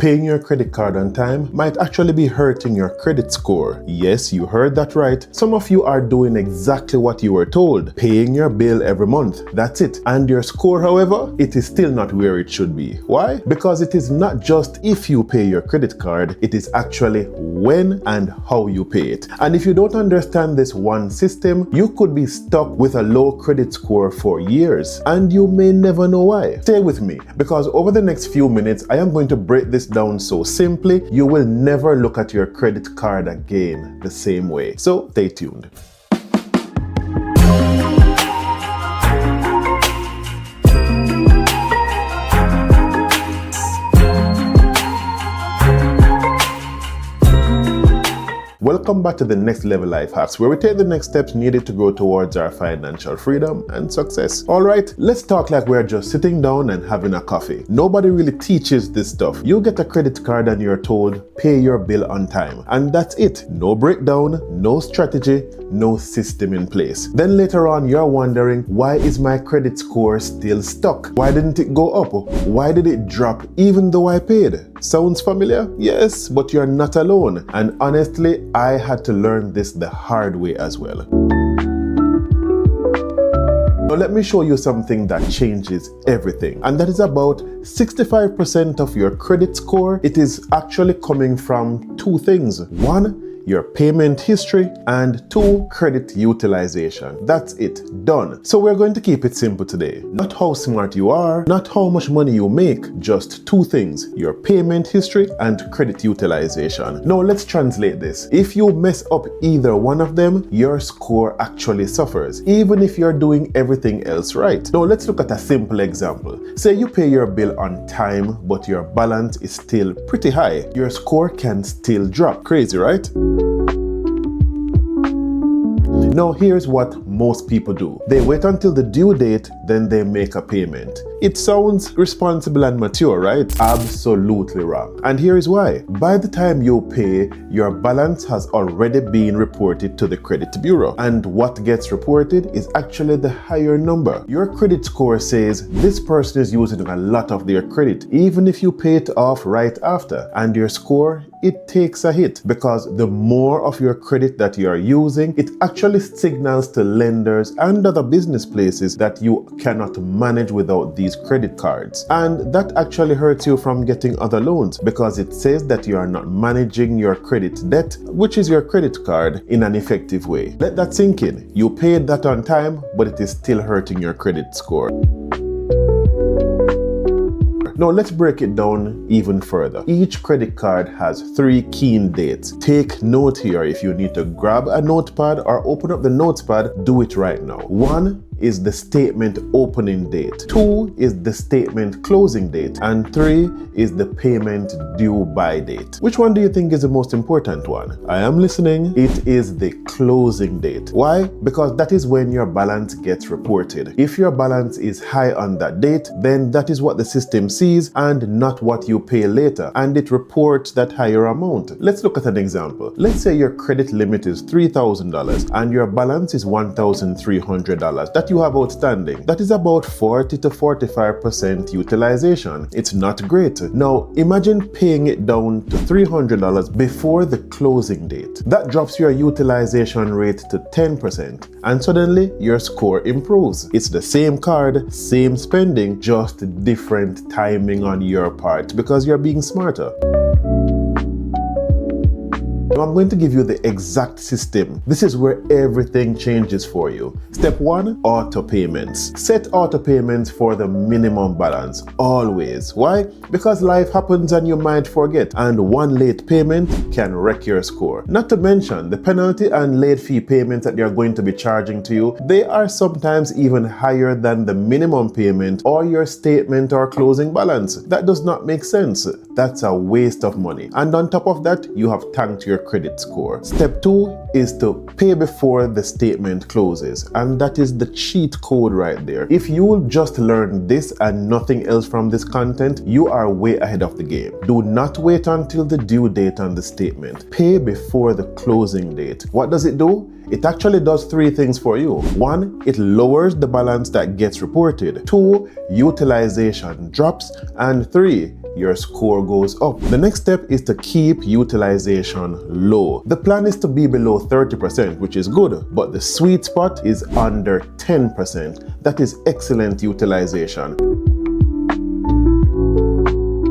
Paying your credit card on time might actually be hurting your credit score. Yes, you heard that right. Some of you are doing exactly what you were told, paying your bill every month. That's it. And your score, however, it is still not where it should be. Why? Because it is not just if you pay your credit card, it is actually when and how you pay it. And if you don't understand this one system, you could be stuck with a low credit score for years, and you may never know why. Stay with me, because over the next few minutes, I am going to break this down so simply, you will never look at your credit card again the same way. So stay tuned. Welcome back to the Next Level Life Hacks, where we take the next steps needed to grow towards our financial freedom and success. Alright, let's talk like we're just sitting down and having a coffee. Nobody really teaches this stuff. You get a credit card and you're told, pay your bill on time. And that's it. No breakdown, no strategy, no system in place. Then later on, you're wondering, why is my credit score still stuck? Why didn't it go up? Why did it drop even though I paid? Sounds familiar? Yes, but you're not alone. And honestly, I had to learn this the hard way as well. Now let me show you something that changes everything, and that is about 65% of your credit score. It is actually coming from two things. One, your payment history, and two, credit utilization. That's it, done. So we're going to keep it simple today. Not how smart you are, not how much money you make, just two things, your payment history and credit utilization. Now let's translate this. If you mess up either one of them, your score actually suffers, even if you're doing everything else right. Now let's look at a simple example. Say you pay your bill on time, but your balance is still pretty high. Your score can still drop. Crazy, right? Now here's what most people do. They wait until the due date, then they make a payment. It sounds responsible and mature, right? Absolutely wrong. And here is why. By the time you pay, your balance has already been reported to the credit bureau. And what gets reported is actually the higher number. Your credit score says this person is using a lot of their credit, even if you pay it off right after. And your score, it takes a hit, because the more of your credit that you are using, it actually signals to lenders and other business places that you cannot manage without these credit cards. And that actually hurts you from getting other loans, because it says that you are not managing your credit debt, which is your credit card, in an effective way. Let that sink in. You paid that on time, but it is still hurting your credit score. Now let's break it down even further. Each credit card has 3 keen dates. Take note here. If you need to grab a notepad or open up the notepad, do it right now. 1 is the statement opening date, 2 is the statement closing date, and 3 is the payment due by date. Which one do you think is the most important one? I am listening. It is the closing date. Why? Because that is when your balance gets reported. If your balance is high on that date, then that is what the system sees and not what you pay later, and it reports that higher amount. Let's look at an example. Let's say your credit limit is $3,000 and your balance is $1,300 that you have outstanding. That is about 40 to 45% utilization. It's not great. Now imagine paying it down to $300 before the closing date. That drops your utilization rate to 10%, and suddenly your score improves. It's the same card, same spending, just different timing on your part, because you're being smarter. Now I'm going to give you the exact system. This is where everything changes for you. Step 1, auto payments. Set auto payments for the minimum balance, always. Why? Because life happens and you might forget, and one late payment can wreck your score. Not to mention the penalty and late fee payments that they're going to be charging to you. They are sometimes even higher than the minimum payment or your statement or closing balance. That does not make sense. That's a waste of money. And on top of that, you have tanked your credit score. Step 2 is to pay before the statement closes, and that is the cheat code right there. If you will just learn this and nothing else from this content, you are way ahead of the game. Do not wait until the due date on the statement. Pay before the closing date. What does it do? It actually does 3 things for you. 1, it lowers the balance that gets reported. 2, utilization drops. And 3, your score goes up. The next step is to keep utilization low. The plan is to be below 30%, which is good, but the sweet spot is under 10%. That is excellent utilization.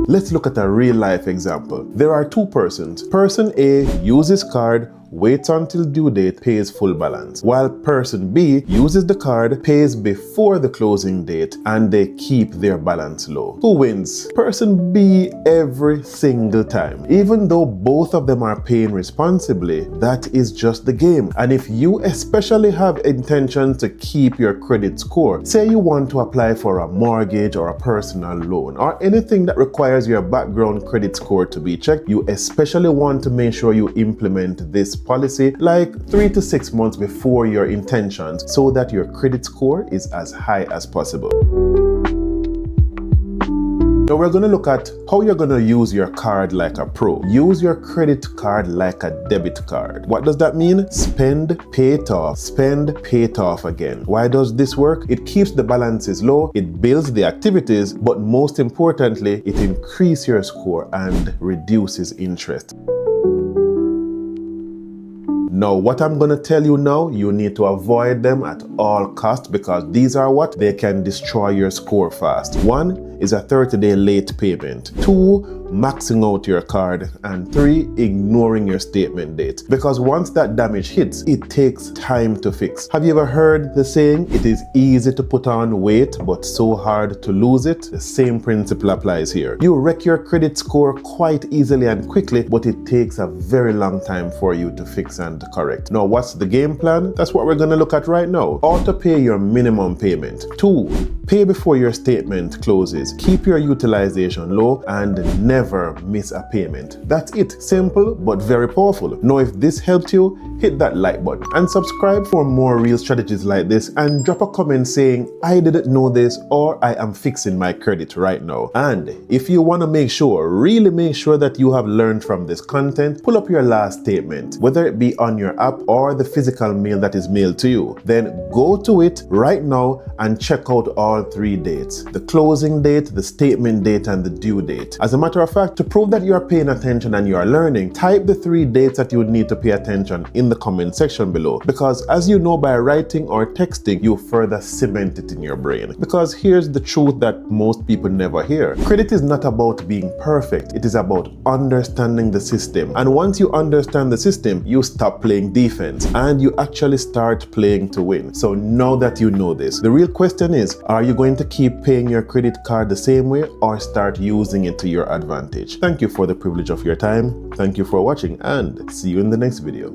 Let's look at a real life example. There are two persons. Person A uses card, waits until due date, pays full balance, while person B uses the card, pays before the closing date, and they keep their balance low. Who wins? Person B every single time. Even though both of them are paying responsibly, that is just the game. And if you especially have intention to keep your credit score, say you want to apply for a mortgage or a personal loan or anything that requires your background credit score to be checked, you especially want to make sure you implement this policy like 3 to 6 months before your intentions so that your credit score is as high as possible. Now we're going to look at how you're going to use your card like a pro. Use your credit card like a debit card. What does that mean? Spend, pay it off, spend, pay it off again. Why does this work? It keeps the balances low, it builds the activities, but most importantly, it increases your score and reduces interest. Now, what I'm going to tell you now, you need to avoid them at all costs because these are what they can destroy your score fast. 1 is a 30-day late payment. 2, maxing out your card. And 3, ignoring your statement date. Because once that damage hits, it takes time to fix. Have you ever heard the saying, it is easy to put on weight, but so hard to lose it? The same principle applies here. You wreck your credit score quite easily and quickly, but it takes a very long time for you to fix and correct. Now, what's the game plan? That's what we're going to look at right now. Auto pay your minimum payment. 2, pay before your statement closes. Keep your utilization low and never miss a payment. That's it. Simple but very powerful. Now, if this helped you, hit that like button and subscribe for more real strategies like this, and drop a comment saying I didn't know this or I am fixing my credit right now. And if you want to make sure, really make sure that you have learned from this content, pull up your last statement, whether it be on your app or the physical mail that is mailed to you. Then go to it right now and check out all 3 dates: the closing date, the statement date, and the due date. As a matter of fact, to prove that you are paying attention and you are learning, type the 3 dates that you would need to pay attention in the comment section below, because as you know, by writing or texting, you further cement it in your brain. Because here's the truth that most people never hear. Credit is not about being perfect. It is about understanding the system. And once you understand the system, you stop playing defense and you actually start playing to win. So now that you know this, the real question is, are you going to keep paying your credit card the same way or start using it to your advantage? Thank you for the privilege of your time. Thank you for watching and see you in the next video.